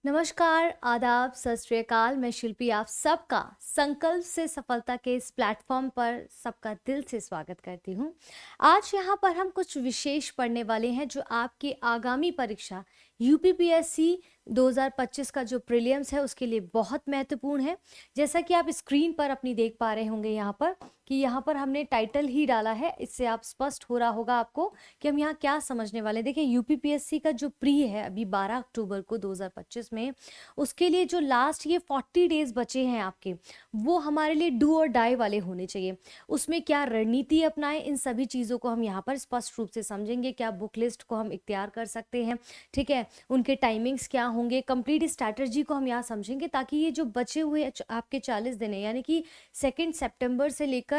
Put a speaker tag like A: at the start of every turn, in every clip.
A: नमस्कार, आदाब, सत श्री अकाल। मैं शिल्पी आप सबका संकल्प से सफलता के इस प्लेटफॉर्म पर सबका दिल से स्वागत करती हूँ। आज यहाँ पर हम कुछ विशेष पढ़ने वाले हैं जो आपकी आगामी परीक्षा यूपीपीएससी 2025 का जो प्रीलिम्स है उसके लिए बहुत महत्वपूर्ण है। जैसा कि आप स्क्रीन पर अपनी देख पा रहे होंगे यहाँ पर कि यहाँ पर हमने टाइटल ही डाला है, इससे आप स्पष्ट हो रहा होगा आपको कि हम यहाँ क्या समझने वाले हैं। देखिए, यूपीपीएससी का जो प्री है अभी 12 अक्टूबर को 2025 में, उसके लिए जो लास्ट ये 40 डेज बचे हैं आपके, वो हमारे लिए डू और डाई वाले होने चाहिए। उसमें क्या रणनीति अपनाएं, इन सभी चीज़ों को हम यहाँ पर स्पष्ट रूप से समझेंगे। क्या बुक लिस्ट को हम इख्तियार कर सकते हैं, ठीक है, उनके टाइमिंग्स क्या होंगे, कंप्लीट स्ट्रैटेजी को हम यहाँ समझेंगे ताकि ये जो बचे हुए आपके 40 दिन है, यानी कि 2 सितंबर से लेकर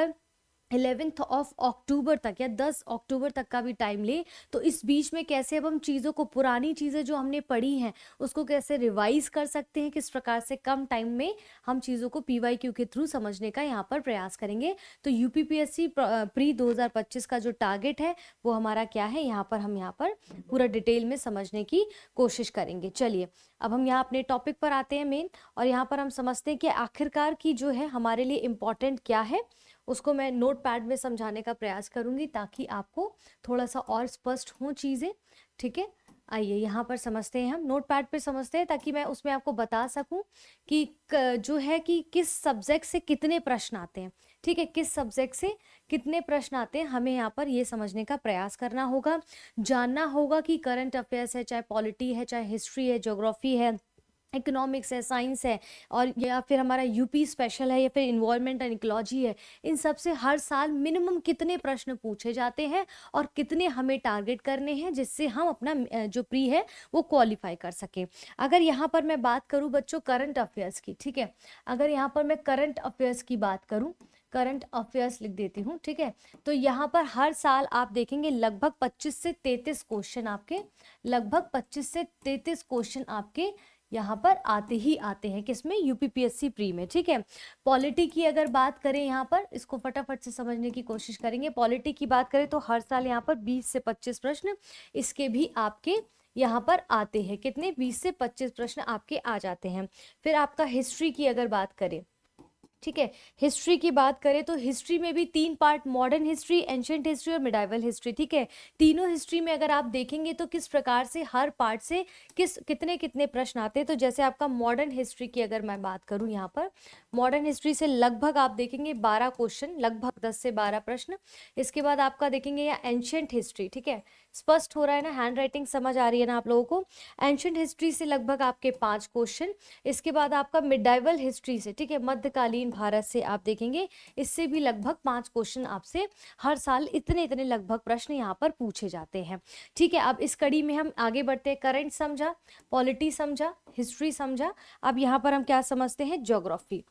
A: 11 अक्टूबर तक या 10 अक्टूबर तक का भी टाइम ले, तो इस बीच में कैसे अब हम चीज़ों को, पुरानी चीज़ें जो हमने पढ़ी हैं उसको कैसे रिवाइज कर सकते हैं, किस प्रकार से कम टाइम में हम चीज़ों को पीवाईक्यू के थ्रू समझने का यहाँ पर प्रयास करेंगे। तो यूपीपीएससी प्री 2025 का जो टारगेट है वो हमारा क्या है, यहाँ पर हम यहाँ पर पूरा डिटेल में समझने की कोशिश करेंगे। चलिए, अब हम यहाँ अपने टॉपिक पर आते हैं मेन, और यहाँ पर हम समझते हैं कि आखिरकार की जो है हमारे लिए इम्पॉर्टेंट क्या है, उसको मैं नोट पैड में समझाने का प्रयास करूंगी ताकि आपको थोड़ा सा और स्पष्ट हो चीज़ें। ठीक है, आइए यहाँ पर समझते हैं, हम नोट पैड पे समझते हैं ताकि मैं उसमें आपको बता सकूं कि जो है कि किस सब्जेक्ट से कितने प्रश्न आते हैं। ठीक है, किस सब्जेक्ट से कितने प्रश्न आते हैं हमें यहाँ पर ये समझने का प्रयास करना होगा। जानना होगा कि करंट अफेयर्स है, चाहे पॉलिटी है, चाहे हिस्ट्री है, ज्योग्राफी है, इकोनॉमिक्स है, साइंस है, और या फिर हमारा यूपी स्पेशल है, या फिर इन्वायरमेंट एंड इकोलॉजी है, इन सब से हर साल मिनिमम कितने प्रश्न पूछे जाते हैं और कितने हमें टारगेट करने हैं जिससे हम अपना जो प्री है वो क्वालिफाई कर सकें। अगर यहाँ पर मैं बात करूँ बच्चों करंट अफेयर्स की, ठीक है, अगर यहाँ पर मैं करंट अफेयर्स की बात करूँ, करंट अफेयर्स लिख देती हूँ, ठीक है, तो यहाँ पर हर साल आप देखेंगे लगभग 25 से 33 क्वेश्चन आपके, लगभग 25 से 33 क्वेश्चन आपके यहाँ पर आते ही आते हैं, किसमें, यूपीपीएससी प्री में। ठीक है, पॉलिटी की अगर बात करें, यहाँ पर इसको फटाफट से समझने की कोशिश करेंगे। पॉलिटी की बात करें तो हर साल यहाँ पर 20 से 25 प्रश्न इसके भी आपके यहाँ पर आते हैं। कितने, 20 से 25 प्रश्न आपके आ जाते हैं। फिर आपका हिस्ट्री की अगर बात करें, ठीक है, हिस्ट्री की बात करें तो हिस्ट्री में भी 3 part, modern history, ancient history और मिडाइवल हिस्ट्री। ठीक है, तीनों हिस्ट्री में अगर आप देखेंगे तो किस प्रकार से हर पार्ट से कितने कितने प्रश्न आते हैं। तो जैसे आपका मॉडर्न हिस्ट्री की अगर मैं बात करूं, यहाँ पर मॉडर्न हिस्ट्री से लगभग आप देखेंगे 12 क्वेश्चन, लगभग 10 से 12 प्रश्न। इसके बाद आपका देखेंगे या एंशिएंट हिस्ट्री, ठीक है, स्पष्ट हो रहा है ना, हैंड राइटिंग समझ आ रही है ना आप लोगों को। एंशिएंट हिस्ट्री से लगभग आपके 5 क्वेश्चन। इसके बाद आपका मिडाइवल हिस्ट्री से, ठीक है, मध्यकालीन भारत से आप देखेंगे, इससे भी लगभग 5 क्वेश्चन आपसे हर साल इतने इतने लगभग प्रश्न यहाँ पर पूछे जाते हैं। ठीक है, अब इस कड़ी में हम आगे बढ़ते हैं। करंट समझा, पॉलिटी समझा, हिस्ट्री समझा, अब यहाँ पर हम क्या समझते हैं, ज्योग्राफी।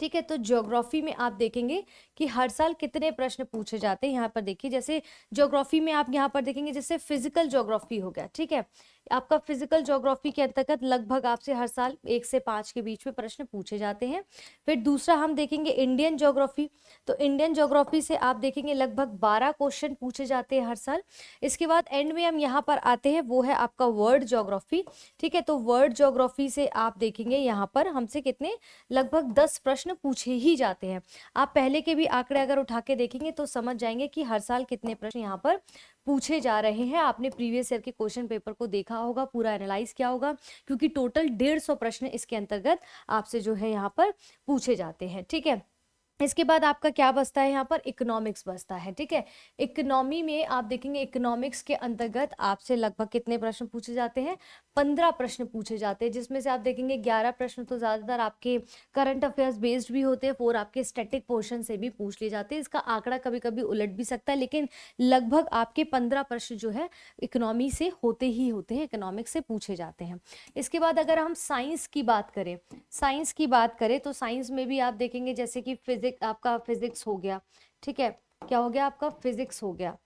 A: ठीक है, तो ज्योग्राफी में आप देखेंगे कि हर साल कितने प्रश्न पूछे जाते हैं। यहाँ पर देखिए, जैसे ज्योग्राफी में आप यहाँ पर देखेंगे जैसे फिजिकल ज्योग्राफी हो गया, ठीक है, आपका फिजिकल ज्योग्राफी के अंतर्गत लगभग आपसे हर साल 1 से 5 के बीच में प्रश्न पूछे जाते हैं। फिर दूसरा हम देखेंगे इंडियन ज्योग्राफी, तो इंडियन ज्योग्राफी से आप देखेंगे लगभग 12 क्वेश्चन पूछे जाते हैं हर साल। इसके बाद एंड में हम यहाँ पर आते हैं, वो है आपका वर्ल्ड ज्योग्राफी। ठीक है, तो वर्ल्ड ज्योग्राफी से आप देखेंगे यहाँ पर हमसे कितने, लगभग 10 प्रश्न पूछे ही जाते हैं। आप पहले के भी आंकड़े अगर उठा के देखेंगे तो समझ जाएंगे कि हर साल कितने प्रश्न यहाँ पर पूछे जा रहे हैं। आपने प्रीवियस ईयर के क्वेश्चन पेपर को देखा होगा, पूरा एनालाइज किया होगा, क्योंकि टोटल 150 प्रश्न इसके अंतर्गत आपसे जो है यहाँ पर पूछे जाते हैं। ठीक है, इसके बाद आपका क्या बचता है, यहाँ पर इकोनॉमिक्स बचता है। ठीक है, इकोनॉमी में आप देखेंगे इकोनॉमिक्स के अंतर्गत आपसे लगभग कितने प्रश्न पूछे जाते हैं, 15 प्रश्न पूछे जाते हैं, जिसमें से आप देखेंगे 11 प्रश्न तो ज़्यादातर आपके करंट अफेयर्स बेस्ड भी होते हैं, 4 आपके स्टैटिक पोर्शन से भी पूछ लिए जाते हैं। इसका आंकड़ा कभी कभी उलट भी सकता है, लेकिन लगभग आपके 15 प्रश्न जो है इकोनॉमी से होते ही होते हैं, इकोनॉमिक्स से पूछे जाते हैं। इसके बाद अगर हम साइंस की बात करें, साइंस की बात करें तो साइंस में भी आप देखेंगे जैसे कि आपका फिजिक्स हो गया, ठीक है, क्या हो गया आपका, फिजिक्स हो गया,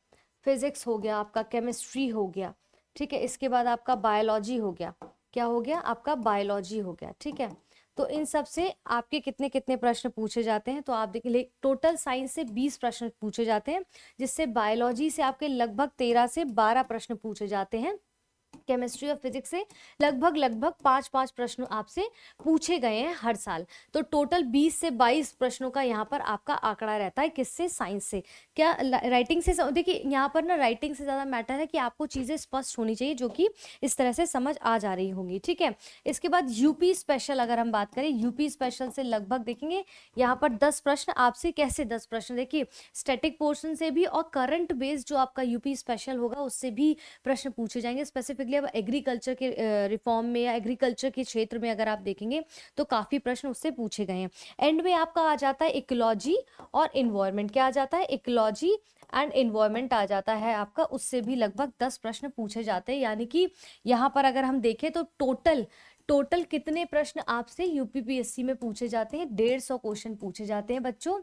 A: फिजिक्स हो गया आपका, केमिस्ट्री हो गया, ठीक है, इसके बाद आपका बायोलॉजी हो गया, क्या हो गया आपका, बायोलॉजी हो गया। ठीक है, तो इन सब से आपके कितने कितने प्रश्न पूछे जाते हैं, तो आप देखिए टोटल साइंस से 20 प्रश्न पूछे जाते हैं, जिससे बायोलॉजी से आपके लगभग 13 से 12 प्रश्न पूछे जाते हैं। केमिस्ट्री और फिजिक्स से लगभग लगभग 5-5 प्रश्न आपसे पूछे गए हैं हर साल। तो टोटल 20 से 22 प्रश्नों का यहाँ पर आपका आंकड़ा रहता है। किससे? साइंस से। क्या राइटिंग से? देखिए यहाँ पर ना राइटिंग से ज़्यादा मैटर है कि आपको चीज़ें स्पष्ट होनी चाहिए, जो कि इस तरह से समझ आ जा रही होंगी, ठीक है। इसके बाद यूपी स्पेशल अगर हम बात करें, यूपी स्पेशल से लगभग देखेंगे यहाँ पर 10 प्रश्न आपसे। कैसे 10 प्रश्न? देखिए स्टैटिक पोर्शन से भी और करंट बेस्ड जो आपका यूपी स्पेशल होगा उससे भी प्रश्न पूछे जाएंगे। स्पेसिफिकली अब एग्रीकल्चर के रिफॉर्म में या एग्रीकल्चर के क्षेत्र में अगर आप देखेंगे तो काफ़ी प्रश्न उससे पूछे गए हैं। एंड में आपका आ जाता है इकोलॉजी और इन्वायरमेंट। क्या आ जाता है? इकोलॉजी एंड इन्वायरमेंट आ जाता है आपका, उससे भी लगभग 10 प्रश्न पूछे जाते हैं। यानी कि यहाँ पर अगर हम देखें तो टोटल कितने प्रश्न आपसे यूपीपीएससी में पूछे जाते हैं? 150 क्वेश्चन पूछे जाते हैं बच्चों।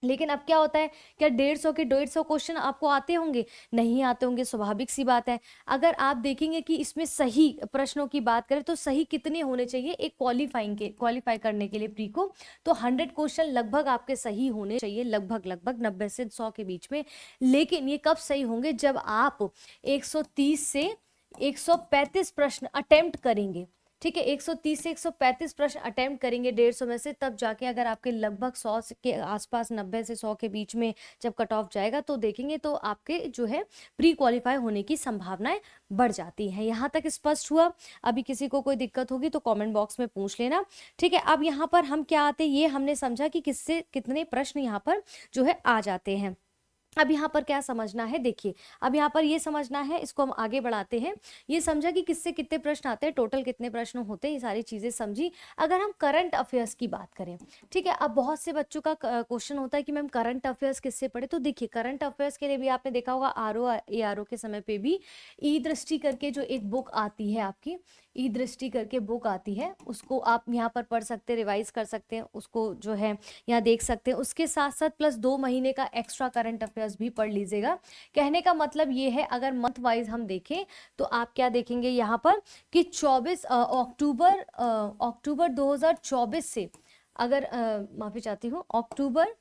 A: लेकिन अब क्या होता है, क्या 150 के 150 क्वेश्चन आपको आते होंगे? नहीं आते होंगे, स्वाभाविक सी बात है। अगर आप देखेंगे कि इसमें सही प्रश्नों की बात करें तो सही कितने होने चाहिए एक क्वालिफाई करने के लिए प्री को? तो 100 क्वेश्चन लगभग आपके सही होने चाहिए, लगभग 90 से 100 के बीच में। लेकिन ये कब सही होंगे? जब आप 130 से 135 प्रश्न अटेम्प्ट करेंगे, ठीक है। 130 से 135 प्रश्न अटेम्प्ट करेंगे 150 में से, तब जाके अगर आपके लगभग 100 के आसपास, 90 से 100 के बीच में जब कट ऑफ जाएगा तो देखेंगे तो आपके जो है प्री क्वालिफाई होने की संभावनाएं बढ़ जाती हैं। यहाँ तक स्पष्ट हुआ? अभी किसी को कोई दिक्कत होगी तो कमेंट बॉक्स में पूछ लेना, ठीक है। अब यहाँ पर हम क्या आते, ये हमने समझा कि किससे कितने प्रश्न यहाँ पर जो है आ जाते हैं। अब यहाँ पर क्या समझना है? देखिए अब यहाँ पर ये समझना है, इसको हम आगे बढ़ाते हैं। ये समझा कि किससे कितने प्रश्न आते हैं, टोटल कितने प्रश्न होते हैं, ये सारी चीजें समझी। अगर हम करंट अफेयर्स की बात करें, ठीक है, अब बहुत से बच्चों का क्वेश्चन होता है कि मैम करंट अफेयर्स किससे पढ़े? तो देखिए करंट अफेयर्स के लिए भी आपने देखा होगा ARO के समय पे भी ई दृष्टि करके जो एक बुक आती है आपकी, ई दृष्टि करके बुक आती है, उसको आप यहाँ पर पढ़ सकते हैं, रिवाइज कर सकते हैं, उसको जो है यहाँ देख सकते हैं। उसके साथ साथ प्लस 2 महीने का एक्स्ट्रा करंट अफेयर्स भी पढ़ लीजिएगा। कहने का मतलब ये है, अगर मंथ वाइज हम देखें तो आप क्या देखेंगे यहाँ पर कि 24 अक्टूबर 2024 से, अगर माफी चाहती हूँ, अक्टूबर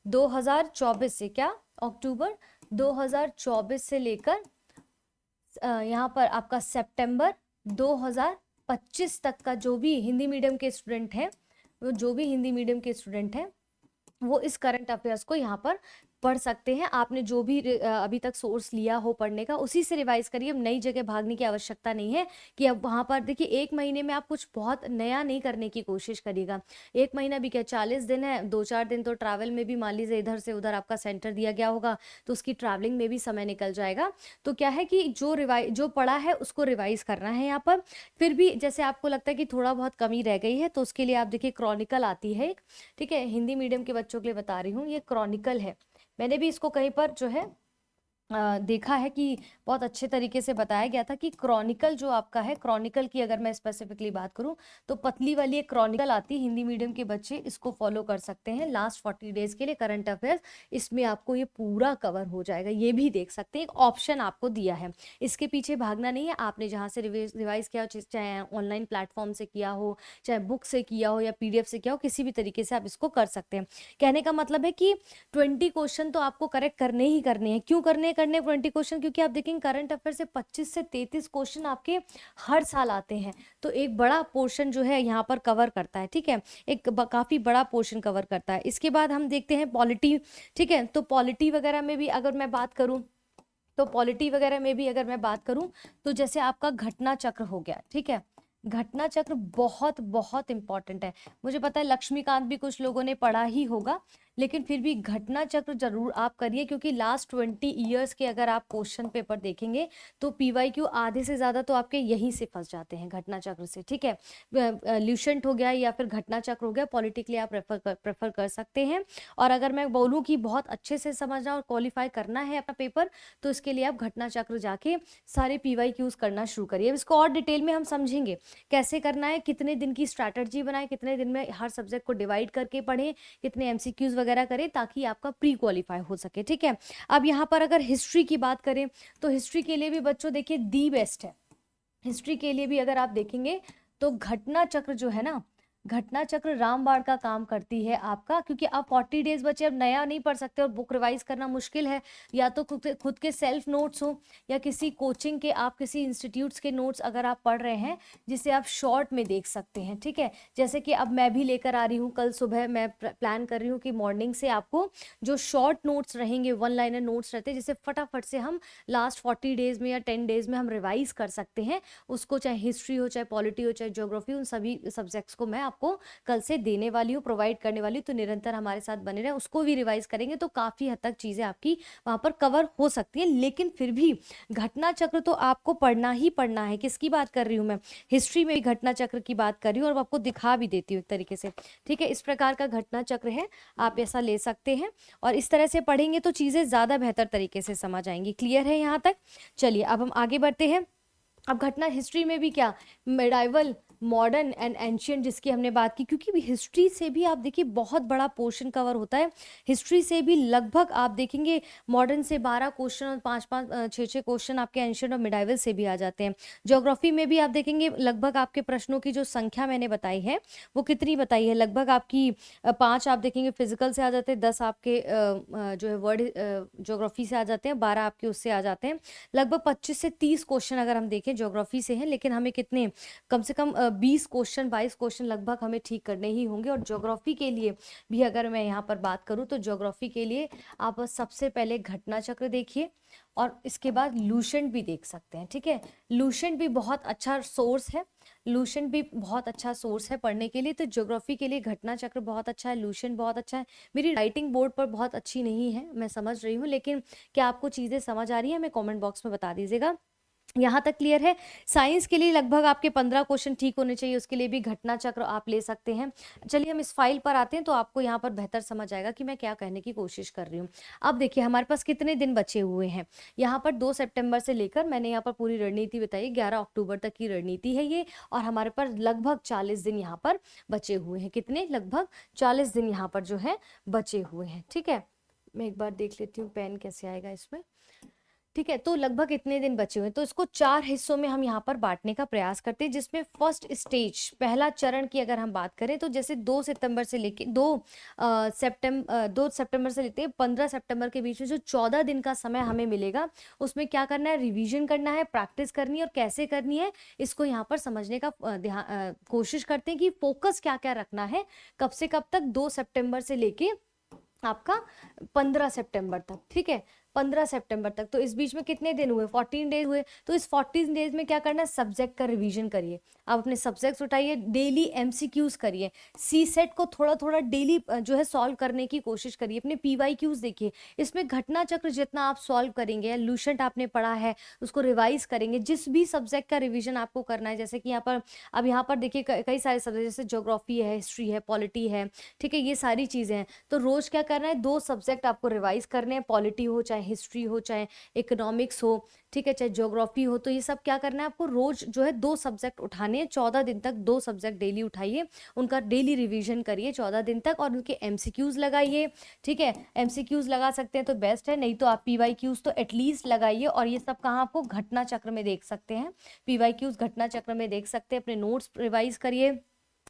A: 2024 से, क्या अक्टूबर 2024 से लेकर यहाँ पर आपका सितंबर 2025 तक का जो भी हिंदी मीडियम के स्टूडेंट हैं, वो इस करंट अफेयर्स को यहाँ पर पढ़ सकते हैं। आपने जो भी अभी तक सोर्स लिया हो पढ़ने का, उसी से रिवाइज करिए। अब नई जगह भागने की आवश्यकता नहीं है कि अब वहाँ पर देखिए 1 महीने में आप कुछ बहुत नया नहीं करने की कोशिश करिएगा। 1 महीना भी क्या, 40 दिन है, 2-4 दिन तो ट्रैवल में भी, मान लीजिए इधर से उधर आपका सेंटर दिया गया होगा तो उसकी ट्रैवलिंग में भी समय निकल जाएगा। तो क्या है कि जो पढ़ा है उसको रिवाइज करना है यहाँ पर। फिर भी जैसे आपको लगता है कि थोड़ा बहुत कमी रह गई है तो उसके लिए आप देखिए क्रॉनिकल आती है एक, ठीक है, हिंदी मीडियम के बच्चों के लिए बता रही हूँ, ये क्रॉनिकल है। मैंने भी इसको कहीं पर जो है देखा है कि बहुत अच्छे तरीके से बताया गया था कि क्रॉनिकल जो आपका है, क्रॉनिकल की अगर मैं स्पेसिफिकली बात करूं तो पतली वाली एक क्रॉनिकल आती है, हिंदी मीडियम के बच्चे इसको फॉलो कर सकते हैं लास्ट 40 डेज के लिए करंट अफेयर्स। इसमें आपको ये पूरा कवर हो जाएगा, ये भी देख सकते हैं, एक ऑप्शन आपको दिया है, इसके पीछे भागना नहीं है। आपने जहाँ से रिवाइज किया हो, चाहे ऑनलाइन प्लेटफॉर्म से किया हो, चाहे बुक से किया हो या PDF से किया हो, किसी भी तरीके से आप इसको कर सकते हैं। कहने का मतलब है कि 20 क्वेश्चन तो आपको करेक्ट करने ही करने हैं। क्यों करने 20 क्वेश्चन? क्योंकि आप देखेंगे करंट अफेयर से 25 से 33 क्वेश्चन आपके हर साल आते हैं, तो एक बड़ा पोर्शन जो है यहाँ पर कवर करता है, ठीक है, एक काफी बड़ा पोर्शन कवर करता है। इसके बाद हम देखते हैं पॉलिटी, ठीक है, तो पॉलिटी वगैरह में भी अगर मैं बात करूं तो जैसे आपका घटना चक्र हो गया, ठीक है, घटना चक्र बहुत बहुत इंपॉर्टेंट है। मुझे पता है लक्ष्मीकांत भी कुछ लोगों ने पढ़ा ही होगा, लेकिन फिर भी घटना चक्र जरूर आप करिए, क्योंकि लास्ट 20 ईयर्स के अगर आप क्वेश्चन पेपर देखेंगे तो PYQ आधे से ज्यादा तो आपके यहीं से फंस जाते हैं, घटना चक्र से, ठीक है। ल्यूसेंट हो गया या फिर घटना चक्र हो गया, पॉलिटिकली आप प्रेफर कर सकते हैं। और अगर मैं बोलूँ कि बहुत अच्छे से समझना और क्वालिफाई करना है अपना पेपर, तो इसके लिए आप घटना चक्र जाके सारे PYQs करना शुरू करिए। इसको और डिटेल में हम समझेंगे कैसे करना है, कितने दिन की स्ट्रैटेजी बनाए, कितने दिन में हर सब्जेक्ट को डिवाइड करके पढ़ें, कितने MCQs वगैरह करें ताकि आपका प्री क्वालिफाई हो सके, ठीक है। अब यहाँ पर अगर हिस्ट्री की बात करें तो हिस्ट्री के लिए भी बच्चों देखिए दी बेस्ट है। हिस्ट्री के लिए भी अगर आप देखेंगे तो घटना चक्र जो है ना, घटना चक्र रामबाण का काम करती है आपका, क्योंकि अब 40 डेज बचे, अब नया नहीं पढ़ सकते और बुक रिवाइज करना मुश्किल है। या तो खुद के सेल्फ नोट्स हो या किसी कोचिंग के, आप किसी इंस्टीट्यूट्स के नोट्स अगर आप पढ़ रहे हैं जिसे आप शॉर्ट में देख सकते हैं, ठीक है। जैसे कि अब मैं भी लेकर आ रही हूँ, कल सुबह मैं प्लान कर रही हूँ कि मॉर्निंग से आपको जो शॉर्ट नोट्स रहेंगे, वन लाइनर नोट्स रहते हैं, जिसे फटाफट से हम लास्ट 40 डेज में या 10 डेज में हम रिवाइज कर सकते हैं उसको, चाहे हिस्ट्री हो, चाहे पॉलिटी हो, चाहे ज्योग्राफी, उन सभी सब्जेक्ट्स को मैं आपको कल से देने वाली हूँ, प्रोवाइड करने वाली हूँ। तो निरंतर हमारे साथ बने रहे, उसको भी रिवाइज करेंगे तो काफ़ी हद तक चीज़ें आपकी वहाँ पर कवर हो सकती है। लेकिन फिर भी घटना चक्र तो आपको पढ़ना ही पढ़ना है। किसकी बात कर रही हूँ मैं? हिस्ट्री में घटना चक्र की बात कर रही हूँ और आपको दिखा भी देती हूँ एक तरीके से, ठीक है। इस प्रकार का घटना चक्र है, आप ऐसा ले सकते हैं और इस तरह से पढ़ेंगे तो चीज़ें ज़्यादा बेहतर तरीके से समझ आएंगी। क्लियर है यहाँ तक? चलिए अब हम आगे बढ़ते हैं। अब घटना हिस्ट्री में भी क्या, मेडाइवल, मॉडर्न एंड एंशियंट जिसकी हमने बात की, क्योंकि हिस्ट्री से भी आप देखिए बहुत बड़ा पोर्शन कवर होता है। हिस्ट्री से भी लगभग आप देखेंगे मॉडर्न से 12 क्वेश्चन और 5-5 6-6 क्वेश्चन आपके एंशियंट और मिडाइवल से भी आ जाते हैं। ज्योग्राफी में भी आप देखेंगे लगभग आपके प्रश्नों की जो संख्या मैंने बताई है वो कितनी बताई है, लगभग आपकी 5 आप देखेंगे फिजिकल से आ जाते हैं, 10 आपके जो है वर्ड ज्योग्राफी से आ जाते हैं, 12 आपके उससे आ जाते हैं। लगभग 25 से 30 क्वेश्चन अगर हम देखें ज्योग्राफी से हैं, लेकिन हमें कितने, कम से कम 20 क्वेश्चन 22 क्वेश्चन लगभग हमें ठीक करने ही होंगे। और ज्योग्राफी के लिए भी अगर मैं यहाँ पर बात करूँ तो ज्योग्राफी के लिए आप सबसे पहले घटना चक्र देखिए और इसके बाद लूसेंट भी देख सकते हैं, ठीक है। लूसेंट भी बहुत अच्छा सोर्स है, लूसेंट भी बहुत अच्छा सोर्स है पढ़ने के लिए। तो ज्योग्राफी के लिए घटना चक्र बहुत अच्छा है, लूसेंट बहुत अच्छा है। मेरी राइटिंग बोर्ड पर बहुत अच्छी नहीं है, मैं समझ रही हूँ, लेकिन क्या आपको चीज़ें समझ आ रही है हमें कमेंट बॉक्स में बता दीजिएगा। यहाँ तक क्लियर है? साइंस के लिए लगभग आपके 15 क्वेश्चन ठीक होने चाहिए, उसके लिए भी घटना चक्र आप ले सकते हैं। चलिए हम इस फाइल पर आते हैं तो आपको यहाँ पर बेहतर समझ आएगा कि मैं क्या कहने की कोशिश कर रही हूँ। अब देखिए हमारे पास कितने दिन बचे हुए हैं। यहाँ पर 2 सितंबर से लेकर मैंने यहाँ पर पूरी रणनीति बताई, 11 अक्टूबर तक की रणनीति है ये, और हमारे पास लगभग 40 दिन यहाँ पर बचे हुए हैं। कितने? लगभग 40 दिन यहाँ पर जो है बचे हुए हैं, ठीक है। मैं एक बार देख लेती हूँ पेन कैसे आएगा इसमें, ठीक है। तो लगभग इतने दिन बचे हुए हैं, तो इसको 4 हिस्सों में हम यहाँ पर बांटने का प्रयास करते हैं, जिसमें फर्स्ट स्टेज, पहला चरण की अगर हम बात करें तो जैसे 2 सितंबर से लेके 2 सितंबर से लेते हैं 15 सितंबर के बीच में जो 14 दिन का समय हमें मिलेगा, उसमें क्या करना है, रिवीजन करना है, प्रैक्टिस करनी है, और कैसे करनी है इसको यहाँ पर समझने का कोशिश करते हैं कि फोकस क्या क्या रखना है, कब से कब तक, 2 सितंबर से लेके आपका 15 सितंबर तक, ठीक है। 15 सितंबर तक, तो इस बीच में कितने दिन हुए, 14 डेज हुए। तो इस 14 डेज में क्या करना है, सब्जेक्ट का रिवीजन करिए, आप अपने सब्जेक्ट्स उठाइए, डेली एमसीक्यूज करिए, सी सेट को थोड़ा थोड़ा डेली जो है सॉल्व करने की कोशिश करिए, अपने पीवाईक्यूज देखिए, इसमें घटना चक्र जितना आप सॉल्व करेंगे या लूसेंट आपने पढ़ा है उसको रिवाइज करेंगे, जिस भी सब्जेक्ट का रिविजन आपको करना है, जैसे कि यहाँ पर अब यहाँ पर देखिए कई सारे सब्जेक्ट जैसे ज्योग्राफी है, हिस्ट्री है, पॉलिटी है, ठीक है, ये सारी चीजें हैं। तो रोज क्या करना है, 2 सब्जेक्ट आपको रिवाइज करने हैं, पॉलिटी हो, चाहे हिस्ट्री हो, चाहे इकोनॉमिक्स हो, ठीक है, चाहे ज्योग्राफी हो, तो ये सब क्या करना है आपको, रोज जो है 2 सब्जेक्ट उठाने हैं। 14 दिन तक 2 सब्जेक्ट डेली उठाइए, उनका डेली रिवीजन करिए 14 दिन तक, और उनके एमसीक्यूज लगाइए, ठीक है। एमसीक्यूज लगा सकते हैं तो बेस्ट है, नहीं तो आप पीवाईक्यूज तो एटलीस्ट लगाइए। और ये सब कहाँ आपको घटना चक्र में देख सकते हैं, पीवाईक्यूज घटना चक्र में देख सकते हैं। अपने नोट्स रिवाइज करिए।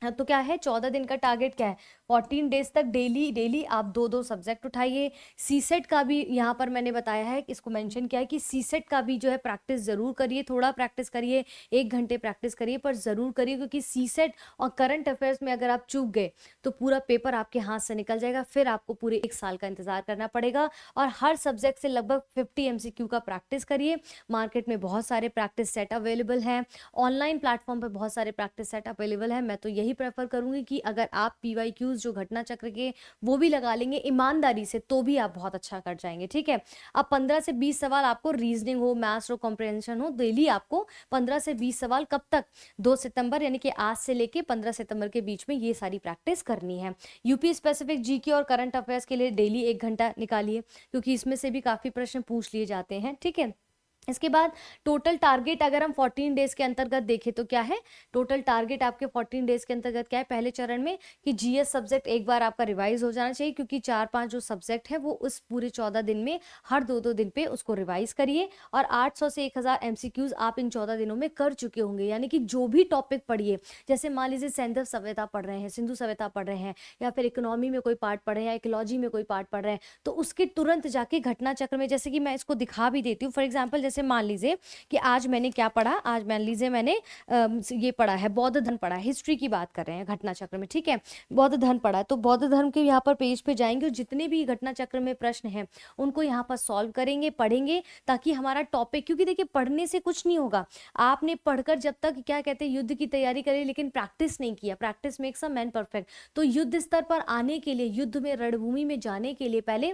A: तो क्या है, 14 दिन का टारगेट क्या है, 14 डेज तक डेली डेली आप 2-2 सब्जेक्ट उठाइए। सी सेट का भी यहाँ पर मैंने बताया है, इसको मेंशन किया है कि सी सेट का भी जो है प्रैक्टिस जरूर करिए, थोड़ा प्रैक्टिस करिए, 1 घंटे प्रैक्टिस करिए, पर जरूर करिए, क्योंकि सी सेट और करंट अफेयर्स में अगर आप चूक गए तो पूरा पेपर आपके हाथ से निकल जाएगा, फिर आपको पूरे 1 साल का इंतजार करना पड़ेगा। और हर सब्जेक्ट से लगभग 50 एमसीक्यू का प्रैक्टिस करिए। मार्केट में बहुत सारे प्रैक्टिस सेट अवेलेबल हैं, ऑनलाइन प्लेटफॉर्म पर बहुत सारे प्रैक्टिस सेट अवेलेबल है। मैं तो यही प्रेफर करूंगी कि अगर आप पीवाईक्यूज जो घटना चक्र के वो भी लगा लेंगे ईमानदारी से, तो भी आप बहुत अच्छा कर जाएंगे, ठीक है। अब 15 से 20 सवाल आपको रीजनिंग हो, मैथ्स हो, कॉम्प्रिहेंशन हो, डेली आपको 15 से 20 सवाल कब तक, 2 सितंबर यानी कि आज से लेके 15 सितंबर के बीच में ये सारी प्रैक्टिस करनी है। यूपी स्पेसिफिक जीके और करंट अफेयर्स के लिए डेली 1 घंटा निकालिए, क्योंकि इसमें से भी काफी प्रश्न पूछ लिए जाते हैं, ठीक है। इसके बाद टोटल टारगेट अगर हम 14 डेज के अंतर्गत देखें तो क्या है, टोटल टारगेट आपके 14 डेज के अंतर्गत क्या है, पहले चरण में कि जीएस सब्जेक्ट एक बार आपका रिवाइज हो जाना चाहिए, क्योंकि 4-5 जो सब्जेक्ट है वो उस पूरे 14 दिन में हर 2-2 दिन पे उसको रिवाइज करिए, और 800 से 1000 एमसीक्यूज आप इन 14 दिनों में कर चुके होंगे। यानी कि जो भी टॉपिक पढ़िए, जैसे मान लीजिए सैंधव सभ्यता पढ़ रहे हैं, सिंधु सभ्यता पढ़ रहे हैं, या फिर इकोनॉमी में कोई पार्ट पढ़ रहे हैं, या इकोलॉजी में कोई पार्ट पढ़ रहे हैं, तो उसके तुरंत जाके घटना चक्र में, जैसे कि मैं इसको दिखा भी देती हूँ फॉर एग्जाम्पल, जैसे मान लीजिए कि आज मैंने क्या पढ़ा, आज मान लीजिए मैंने ये पढ़ा है, बौद्ध धर्म पढ़ा है, हिस्ट्री की बात कर रहे हैं घटना चक्र में, ठीक है, बौद्ध धर्म पढ़ा, तो बौद्ध धर्म के यहाँ पर पेज पे जाएंगे और जितने भी घटना चक्र में प्रश्न हैं उनको यहाँ पर सॉल्व करेंगे, पढ़ेंगे, ताकि हमारा टॉपिक, क्योंकि देखिए पढ़ने से कुछ नहीं होगा, आपने पढ़कर जब तक क्या कहते हैं युद्ध की तैयारी करी लेकिन प्रैक्टिस नहीं किया, practice makes a man perfect, तो युद्ध स्तर पर आने के लिए, युद्ध में रणभूमि में जाने के लिए पहले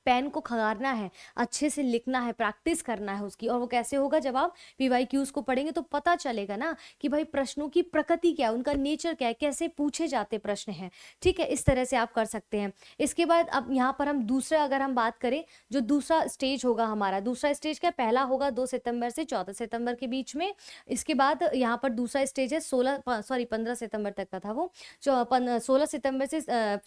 A: पेन को खंगारना है, अच्छे से लिखना है, प्रैक्टिस करना है उसकी। और वो कैसे होगा, जब आप पीवाईक्यूज को पढ़ेंगे तो पता चलेगा ना कि भाई प्रश्नों की प्रकृति क्या है, उनका नेचर क्या है, कैसे पूछे जाते प्रश्न हैं, ठीक है, इस तरह से आप कर सकते हैं। इसके बाद अब यहाँ पर हम दूसरा, अगर हम बात करें, जो दूसरा स्टेज होगा हमारा, दूसरा स्टेज क्या, पहला होगा 2 सितंबर से 14 सितंबर के बीच में। इसके बाद यहाँ पर दूसरा स्टेज है 15 सितंबर तक का था वो, 16 सितंबर से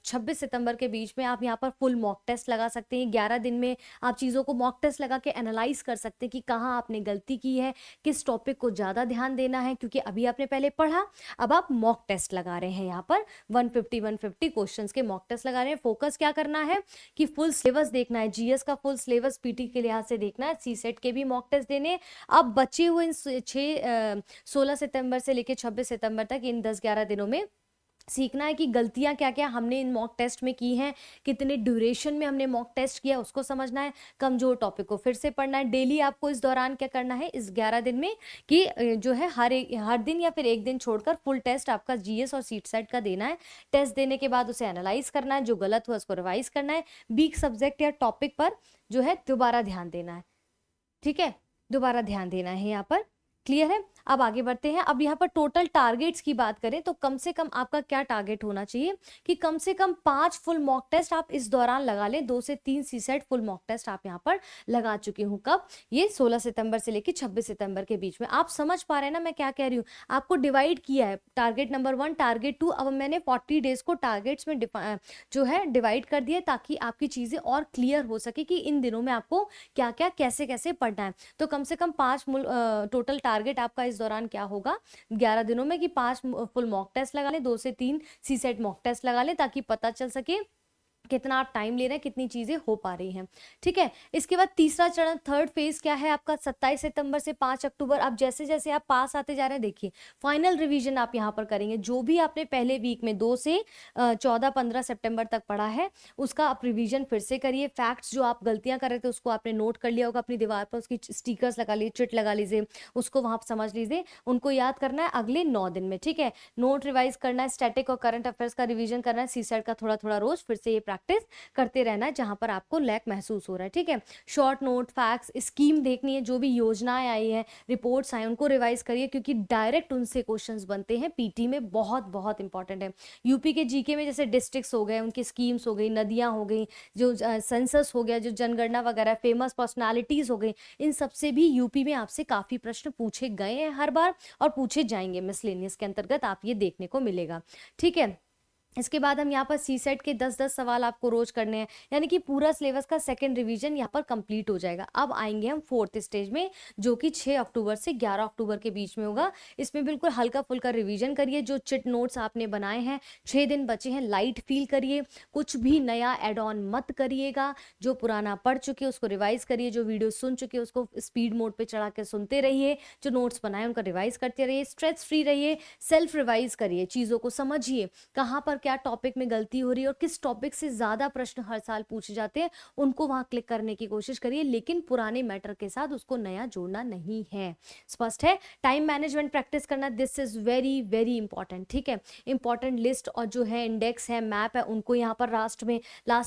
A: 26 सितंबर के बीच में आप यहाँ पर फुल मॉक टेस्ट लगा सकते हैं। 11 दिन में आप चीज़ों को मॉक टेस्ट लगा के एनालाइज कर सकते हैं कि कहाँ आपने गलती की है, किस टॉपिक को ज़्यादा ध्यान देना है, क्योंकि अभी आपने पहले पढ़ा, अब आप मॉक टेस्ट लगा रहे हैं, यहाँ पर 150 क्वेश्चंस के मॉक टेस्ट लगा रहे हैं। फोकस क्या करना है कि फुल सिलेबस देखना है, जीएस का फुल सिलेबस पीटी के लिहाज से देखना है, सी सेट के भी मॉक टेस्ट देने। अब बचे हुए इन 16 सितंबर से लेकर 26 सितंबर तक इन 10-11 दिनों में सीखना है कि गलतियां क्या क्या हमने इन मॉक टेस्ट में की हैं, कितने ड्यूरेशन में हमने मॉक टेस्ट किया उसको समझना है, कमजोर टॉपिक को फिर से पढ़ना है। डेली आपको इस दौरान क्या करना है, इस 11 दिन में कि जो है हर दिन या फिर एक दिन छोड़कर फुल टेस्ट आपका जीएस और सीट सेट का देना है। टेस्ट देने के बाद उसे एनालाइज करना है, जो गलत हुआ उसको रिवाइज करना है, वीक सब्जेक्ट या टॉपिक पर जो है दोबारा ध्यान देना है, ठीक है, दोबारा ध्यान देना है यहाँ पर। क्लियर है। अब आगे बढ़ते हैं। अब यहाँ पर टोटल टारगेट्स की बात करें तो कम से कम आपका क्या टारगेट होना चाहिए कि कम से कम 5 फुल मॉक टेस्ट आप इस दौरान लगा लें। 2 से 3 सी सेट फुल मॉक टेस्ट आप यहाँ पर लगा चुकी हूँ। कब? ये 16 सितंबर से लेकर 26 सितंबर के बीच में। आप समझ पा रहे हैं ना मैं क्या कह रही हूँ? आपको डिवाइड किया है, टारगेट नंबर 1, टारगेट 2। अब मैंने 40 डेज को टारगेट्स में जो है डिवाइड कर दिया ताकि आपकी चीजें और क्लियर हो सके कि इन दिनों में आपको क्या क्या कैसे कैसे पढ़ना है। तो कम से कम 5 टोटल टारगेट आपका इस दौरान क्या होगा 11 दिनों में कि 5 फुल मॉक टेस्ट लगा लें, 2 से 3 सी सेट मॉक टेस्ट लगा लें ताकि पता चल सके कितना आप टाइम ले रहे हैं, कितनी चीजें हो पा रही हैं। ठीक है। इसके बाद तीसरा चरण, थर्ड फेज क्या है आपका 27 सितंबर से 5 अक्टूबर। आप जैसे जैसे आप पास आते जा रहे हैं, देखिए फाइनल रिवीजन आप यहाँ पर करेंगे। जो भी आपने पहले वीक में 2 से 14-15 सितंबर तक पढ़ा है उसका आप रिवीजन फिर से करिए। फैक्ट्स जो आप गलतियां कर रहे थे उसको आपने नोट कर लिया होगा अपनी दीवार पर, उसकी स्टिकर्स लगा लीजिए, चिट लगा लीजिए, उसको वहां समझ लीजिए। उनको याद करना है अगले 9 दिन में। ठीक है। नोट रिवाइज करना है, स्टैटिक और करंट अफेयर्स का रिवीजन करना है, सीसेट का थोड़ा थोड़ा रोज फिर से ये प्रैक्टिस करते रहना है जहां पर आपको लैक महसूस हो रहा है। ठीक है। शॉर्ट नोट, फैक्ट्स, स्कीम देखनी है, जो भी योजनाएं आई है, रिपोर्ट्स आई, उनको रिवाइज करिए क्योंकि डायरेक्ट उनसे क्वेश्चंस बनते हैं पीटी में। बहुत बहुत इंपॉर्टेंट है। यूपी के जीके में जैसे डिस्ट्रिक्ट्स हो गए, उनकी स्कीम्स हो गई, नदियां हो गई, जो सेंसस हो गया, जो जनगणना वगैरह, फेमस पर्सनालिटीज हो गई, इन सबसे भी यूपी में आपसे काफी प्रश्न पूछे गए हैं हर बार और पूछे जाएंगे। मिसलेनियस के अंतर्गत आप ये देखने को मिलेगा। ठीक है। इसके बाद हम यहाँ पर सी सेट के 10-10 सवाल आपको रोज करने हैं, यानी कि पूरा सिलेबस का सेकंड रिवीजन यहाँ पर कंप्लीट हो जाएगा। अब आएंगे हम फोर्थ स्टेज में जो कि 6 अक्टूबर से 11 अक्टूबर के बीच में होगा। इसमें बिल्कुल हल्का फुल्का रिवीजन करिए। जो चिट नोट्स आपने बनाए हैं, 6 दिन बचे हैं, लाइट फील करिए, कुछ भी नया एड ऑन मत करिएगा। जो पुराना पढ़ चुके उसको रिवाइज करिए, जो वीडियो सुन चुके उसको स्पीड मोड पे चढ़ा के सुनते रहिए, जो नोट्स बनाए उनका रिवाइज करते रहिए, स्ट्रेस फ्री रहिए, सेल्फ रिवाइज करिए, चीज़ों को समझिए कहाँ पर क्या टॉपिक में गलती हो रही है और किस टॉपिक से ज्यादा प्रश्न हर साल पूछे जाते हैं, उनको वहां क्लिक करने की कोशिश करिए, लेकिन पुराने मैटर के साथ उसको नया जोड़ना नहीं है। स्पष्ट है। टाइम मैनेजमेंट प्रैक्टिस करना, this is very very important. ठीक है। इंपॉर्टेंट लिस्ट और जो है इंडेक्स है, मैप है, उनको यहाँ पर लास्ट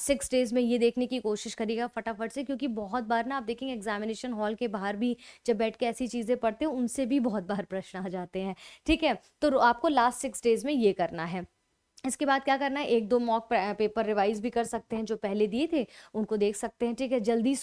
A: 6 डेज में ये देखने की कोशिश करिएगा फटाफट से, क्योंकि बहुत बार ना आप देखेंगे एग्जामिनेशन हॉल के बाहर भी जब बैठ के ऐसी चीजें पढ़ते हैं उनसे भी बहुत बार प्रश्न आ जाते हैं। ठीक है। तो आपको लास्ट 6 डेज में ये करना है। इसके बाद क्या करना है, 1-2 मॉक पेपर रिवाइज़ भी कर सकते हैं, जो पहले दिए थे, उनको देख सकते हैं, ठीक है? जल्दी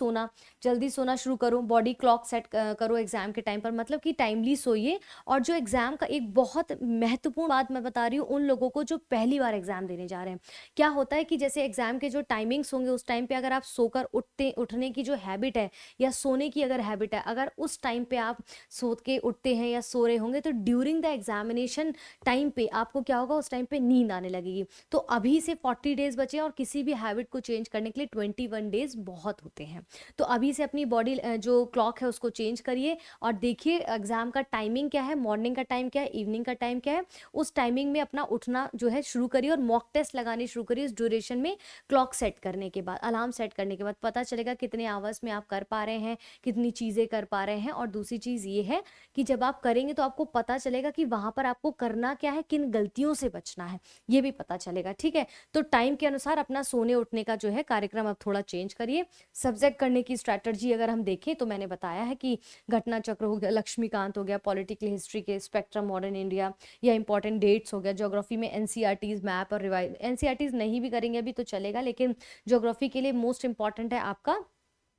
A: सोना शुरू करो, बॉडी क्लॉक सेट करो एग्ज़ाम के टाइम पर, मतलब कि टाइमली सोइए। और जो एग्ज़ाम का एक बहुत महत्वपूर्ण बात मैं बता रही हूँ उन लोगों को जो पहली बार एग्ज़ाम देने जा रहे हैं। क्या होता है कि जैसे एग्ज़ाम के जो टाइमिंग्स होंगे, उस टाइम पे अगर आप सोकर उठने की जो हैबिट है या सोने की अगर हैबिट है, अगर उस टाइम पे आप सो के उठते हैं या सो रहे होंगे, तो ड्यूरिंग द एग्ज़ामिनेशन टाइम पे आपको क्या होगा, उस टाइम पे नींद आने लगेगी। तो अभी से 40 डेज बचे हैं और किसी भी हैबिट को चेंज करने के लिए 21 डेज बहुत होते हैं। तो अभी से अपनी बॉडी जो क्लॉक है उसको चेंज करिए और देखिए एग्जाम का टाइमिंग क्या है, मॉर्निंग का टाइम क्या है, इवनिंग का टाइम क्या है, उस टाइमिंग में अपना उठना जो है शुरू करिए और मॉक टेस्ट लगाने शुरू करिए इस ड्यूरेशन में। क्लॉक सेट करने के बाद, अलार्म सेट करने के बाद पता चलेगा कितने आवर्स में आप कर पा रहे हैं, कितनी चीज़ें कर पा रहे हैं। और दूसरी चीज़ ये है कि जब आप करेंगे तो आपको पता चलेगा कि वहाँ पर आपको करना क्या है, किन गलतियों से बचना है, ये भी पता चलेगा, ठीक है? तो टाइम के अनुसार अपना सोने उठने का जो है कार्यक्रम अब थोड़ा चेंज करिए। सब्जेक्ट करने की स्ट्रैटेजी अगर हम देखें तो मैंने बताया है कि घटना चक्र हो गया, लक्ष्मीकांत हो गया, पॉलिटिकल हिस्ट्री के स्पेक्ट्रम मॉडर्न इंडिया, या इंपॉर्टेंट डेट्स हो गया, ज्योग्राफी में एनसीईआरटीज मैप और रिवाइज, एनसीईआरटीज नहीं भी करेंगे अभी तो चलेगा, लेकिन ज्योग्राफी के लिए मोस्ट इंपॉर्टेंट है आपका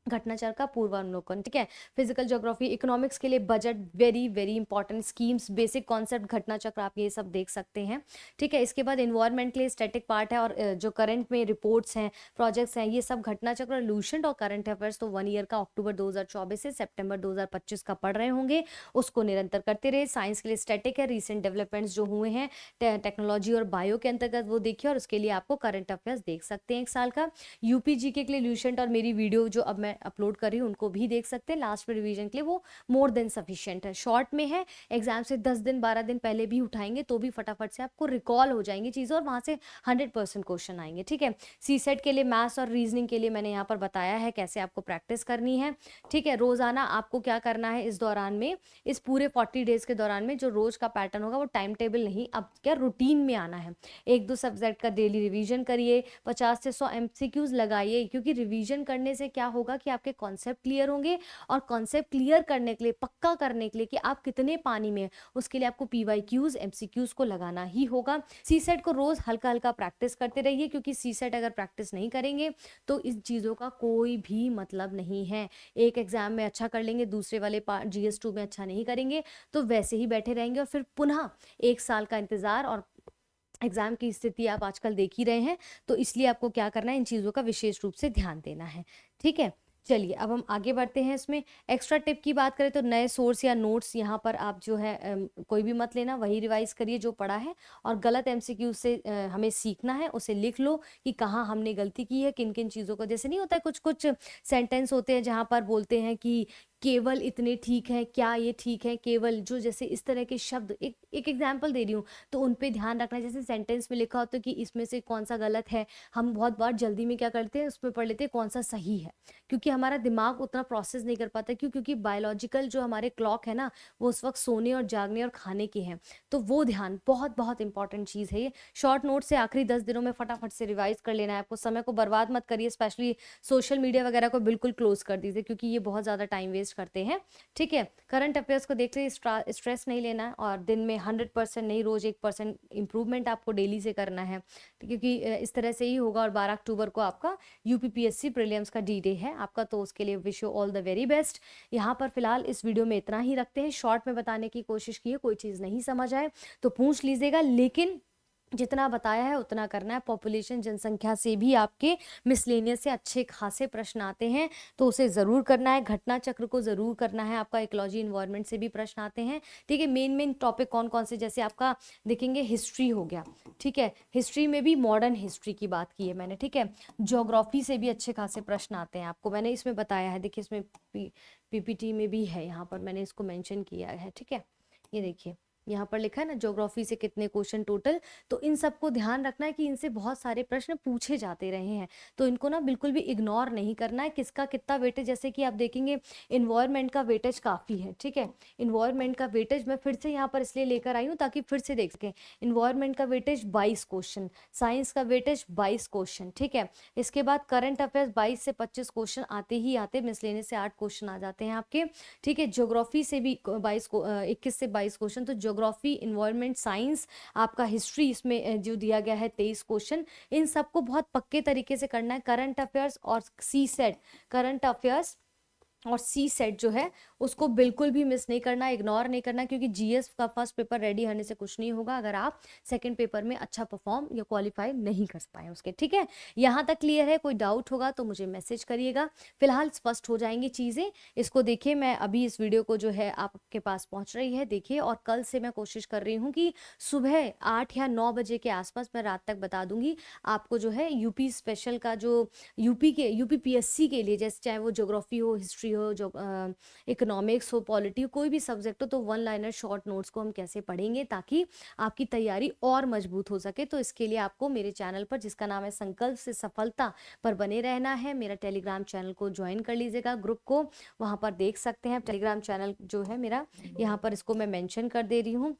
A: घटनाचक्र का पूर्वावलोकन, ठीक है? फिजिकल ज्योग्राफी, इकोनॉमिक्स के लिए budget, very very important, schemes, basic concept, घटनाचक्र, आप ये सब देख सकते हैं, ठीक है? इसके बाद इन्वायरमेंट के लिए स्टैटिक पार्ट है और जो करंट में रिपोर्ट्स हैं, प्रोजेक्ट्स हैं, ये सब घटनाचक्र, लूसेंट और करंट अफेयर्स तो 1 ईयर का अक्टूबर 2024 से सितंबर 2025 का पढ़ रहे होंगे, उसको निरंतर करते रहे। साइंस के लिए स्टैटिक है, रिसेंट डेवलपमेंट्स जो हुए हैं टेक्नोलॉजी और बायो के अंतर्गत वो देखिए, और उसके लिए आपको करंट अफेयर्स देख सकते हैं 1 साल का। यूपीजी के लिए लूसेंट और मेरी वीडियो जो अब मैं अपलोड कर रही हूँ उनको भी देख सकते हैं लास्ट में रिवीजन के लिए, वो मोर देन सफिशिएंट है, शॉर्ट में है, एग्जाम से 10 दिन 12 दिन पहले भी उठाएंगे तो भी फटाफट से आपको रिकॉल हो जाएंगी चीज़ें और वहाँ से 100% क्वेश्चन आएंगे, ठीक है? सी सेट के लिए मैथ्स और रीजनिंग के लिए मैंने यहाँ पर बताया है कैसे आपको प्रैक्टिस करनी है, ठीक है? रोजाना आपको क्या करना है इस दौरान में, इस पूरे 40 डेज के दौरान में जो रोज का पैटर्न होगा वो टाइम टेबल नहीं, अब क्या रूटीन में आना है। 1-2 सब्जेक्ट का डेली रिवीजन करिए, 50 से 100 एमसीक्यूज लगाइए, क्योंकि रिवीजन करने से क्या होगा कि आपके कॉन्सेप्ट क्लियर होंगे, और कॉन्सेप्ट क्लियर करने के लिए, पक्का करने के लिए कि आप कितने पानी में हैं, उसके लिए आपको पीवाईक्यूज एमसीक्यूज को लगाना ही होगा। सी सेट को रोज हल्का हल्का प्रैक्टिस करते रहिए, क्योंकि सी सेट अगर प्रैक्टिस नहीं करेंगे तो इस चीज़ों का कोई भी मतलब नहीं है। एक एग्जाम में अच्छा कर लेंगे, दूसरे वाले GS2 में अच्छा नहीं करेंगे, तो वैसे ही बैठे रहेंगे और फिर पुनः 1 साल का इंतजार, और एग्जाम की स्थिति आप आजकल देख ही रहे हैं। तो इसलिए आपको क्या करना है, इन चीज़ों का विशेष रूप से ध्यान देना है, ठीक है? चलिए अब हम आगे बढ़ते हैं। इसमें एक्स्ट्रा टिप की बात करें तो नए सोर्स या नोट्स यहाँ पर आप जो है कोई भी मत लेना, वही रिवाइज करिए जो पढ़ा है, और गलत एमसीक्यू से हमें सीखना है, उसे लिख लो कि कहाँ हमने गलती की है, किन किन चीज़ों को। जैसे नहीं होता है, कुछ कुछ सेंटेंस होते हैं जहाँ पर बोलते हैं कि केवल इतने ठीक है, क्या ये ठीक है, केवल, जो जैसे इस तरह के शब्द, एक एग्जाम्पल दे रही हूँ तो उन पे ध्यान रखना है। जैसे सेंटेंस में लिखा होता है कि इसमें से कौन सा गलत है, हम बहुत बार जल्दी में क्या करते हैं, उसमें पढ़ लेते हैं कौन सा सही है, क्योंकि हमारा दिमाग उतना प्रोसेस नहीं कर पाता। क्यों? क्योंकि बायोलॉजिकल जो हमारे क्लॉक है ना, वो उस वक्त सोने और जागने और खाने के हैं। तो वो ध्यान बहुत बहुत इंपॉर्टेंट चीज़ है ये। शॉर्ट नोट से आखिरी 10 दिनों में फटाफट से रिवाइज कर लेना है आपको, समय को बर्बाद मत करिए, स्पेशली सोशल मीडिया वगैरह को बिल्कुल क्लोज कर दीजिए, क्योंकि ये बहुत ज़्यादा टाइम वेस्ट करते हैं, ठीक है? करंट अफेयर्स को देख लीजिए, स्ट्रेस नहीं लेना है, और दिन में 100% नहीं, रोज 1% इंप्रूवमेंट आपको डेली से करना है, क्योंकि इस तरह से ही होगा। और 12 अक्टूबर को आपका यूपीपीएससी प्रीलिम्स का D-Day है आपका, तो उसके लिए wish you all the very best. यहाँ पर फिलहाल इस वीडियो में इतना ही रखते हैं, शॉर्ट में बताने की कोशिश की है, कोई चीज़ नहीं समझ आए तो पूछ लीजिएगा, लेकिन जितना बताया है उतना करना है। पॉपुलेशन, जनसंख्या से भी आपके मिसलेनियस से अच्छे खासे प्रश्न आते हैं, तो उसे ज़रूर करना है। घटना चक्र को ज़रूर करना है, आपका इकोलॉजी इन्वायरमेंट से भी प्रश्न आते हैं, ठीक है? मेन टॉपिक कौन कौन से, जैसे आपका देखेंगे हिस्ट्री हो गया, ठीक है? हिस्ट्री में भी मॉडर्न हिस्ट्री की बात की है मैंने, ठीक है? ज्योग्राफी से भी अच्छे खासे प्रश्न आते हैं आपको, मैंने इसमें बताया है, देखिए इसमें PPT में भी है, यहाँ पर मैंने इसको मेंशन किया है, ठीक है? ये देखिए यहाँ पर लिखा है ना, ज्योग्राफी से कितने क्वेश्चन टोटल। तो इन सबको ध्यान रखना है कि इनसे बहुत सारे प्रश्न पूछे जाते रहे हैं, तो इनको ना बिल्कुल भी इग्नोर नहीं करना है। किसका कितना वेटेज, जैसे कि आप देखेंगे इन्वायरमेंट का वेटेज काफ़ी है, ठीक है? इन्वायरमेंट का वेटेज मैं फिर से यहाँ पर इसलिए लेकर आई हूँ ताकि फिर से देख सकें। इन्वायरमेंट का वेटेज 22 क्वेश्चन, साइंस का वेटेज 22 क्वेश्चन, ठीक है? इसके बाद करंट अफेयर्स 22 से 25 क्वेश्चन आते ही आते, मिसलेनियस से 8 क्वेश्चन आ जाते हैं आपके, ठीक है? ज्योग्राफी से भी 21 से 22 क्वेश्चन, तो ज्योग्राफी, इन्वायरमेंट साइंस, आपका हिस्ट्री, इसमें जो दिया गया है 23 क्वेश्चन, इन सबको बहुत पक्के तरीके से करना है। करंट अफेयर्स और सी सेट, करंट अफेयर्स और सी सेट जो है उसको बिल्कुल भी मिस नहीं करना, इग्नोर नहीं करना, क्योंकि जीएस का फर्स्ट पेपर रेडी होने से कुछ नहीं होगा अगर आप सेकंड पेपर में अच्छा परफॉर्म या क्वालिफाई नहीं कर पाए उसके। ठीक है, यहाँ तक क्लियर है? कोई डाउट होगा तो मुझे मैसेज करिएगा। फिलहाल स्पष्ट हो जाएंगी चीज़ें। इसको देखिए, मैं अभी इस वीडियो को जो है आपके पास पहुँच रही है, देखिए। और कल से मैं कोशिश कर रही हूँ कि सुबह 8 या 9 बजे के आसपास मैं रात तक बता दूंगी आपको जो है यूपी स्पेशल का, जो यूपी पीएससी के लिए, जैसे चाहे वो ज्योग्राफी हो, हिस्ट्री हो, जो इकोनॉमिक्स हो, पॉलिटी, कोई भी सब्जेक्ट हो, तो वन लाइनर शॉर्ट नोट्स को हम कैसे पढ़ेंगे ताकि आपकी तैयारी और मजबूत हो सके। तो इसके लिए आपको मेरे चैनल पर, जिसका नाम है संकल्प से सफलता, पर बने रहना है। मेरा टेलीग्राम चैनल को ज्वाइन कर लीजिएगा, ग्रुप को, वहाँ पर देख सकते हैं। टेलीग्राम चैनल जो है मेरा, यहाँ पर इसको मैं मेंशन कर दे रही हूँ,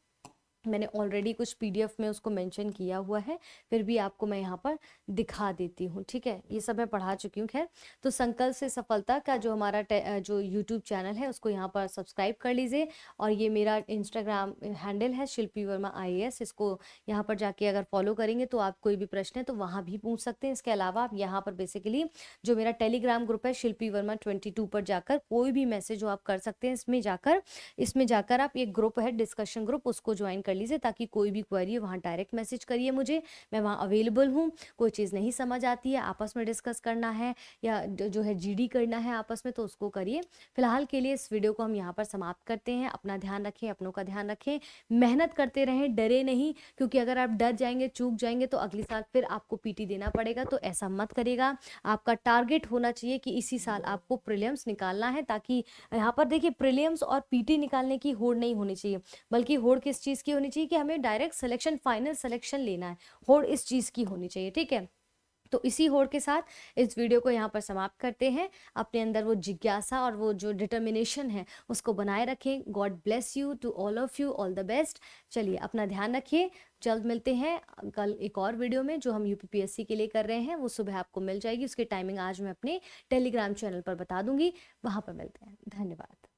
A: मैंने ऑलरेडी कुछ पीडीएफ में उसको मेंशन किया हुआ है, फिर भी आपको मैं यहाँ पर दिखा देती हूँ। ठीक है, ये सब मैं पढ़ा चुकी हूँ। खैर, तो संकल्प से सफलता का जो हमारा जो यूट्यूब चैनल है उसको यहाँ पर सब्सक्राइब कर लीजिए। और ये मेरा इंस्टाग्राम हैंडल है शिल्पी वर्मा IAS, इसको यहाँ पर जाके अगर फॉलो करेंगे तो आप कोई भी प्रश्न है तो वहाँ भी पूछ सकते हैं। इसके अलावा आप यहाँ पर बेसिकली जो मेरा टेलीग्राम ग्रुप है शिल्पी वर्मा 22 पर जाकर कोई भी मैसेज हो आप कर सकते हैं। इसमें जाकर आप, एक ग्रुप है डिस्कशन ग्रुप, उसको ज्वाइन कर लीजिए ताकि कोई भी क्वेरी है वहाँ डायरेक्ट मैसेज करिए मुझे, मैं वहाँ अवेलेबल हूँ। कोई चीज़ नहीं समझ आती है, आपस में डिस्कस करना है या जो है जीडी करना है आपस में, तो उसको करिए। फिलहाल के लिए इस वीडियो को हम यहाँ पर समाप्त करते हैं। अपना ध्यान रखें, अपनों का ध्यान रखें, मेहनत करते रहें, डरे नहीं, क्योंकि अगर आप डर जाएंगे, चूक जाएंगे तो अगले साल फिर आपको पीटी देना पड़ेगा। तो ऐसा मत करेगा। आपका टारगेट होना चाहिए कि इसी साल आपको प्रीलिम्स निकालना है, ताकि यहाँ पर देखिए प्रीलिम्स और पीटी निकालने की होड़ नहीं होनी चाहिए, बल्कि होड़ किस चीज़ की होनी चाहिए कि हमें डायरेक्ट सिलेक्शन, फाइनल सिलेक्शन लेना है। होड़ इस चीज़ की होनी चाहिए। ठीक है, तो इसी होड़ के साथ इस वीडियो को यहाँ पर समाप्त करते हैं। अपने अंदर वो जिज्ञासा और वो जो डिटर्मिनेशन है उसको बनाए रखें। God bless you to all of you, all the best. चलिए, अपना ध्यान रखिए। जल्द मिलते हैं कल एक और वीडियो में जो हम यूपीपीएससी के लिए कर रहे हैं, वो सुबह आपको मिल जाएगी। उसकी टाइमिंग आज मैं अपने टेलीग्राम चैनल पर बता दूंगी, वहाँ पर मिलते हैं। धन्यवाद।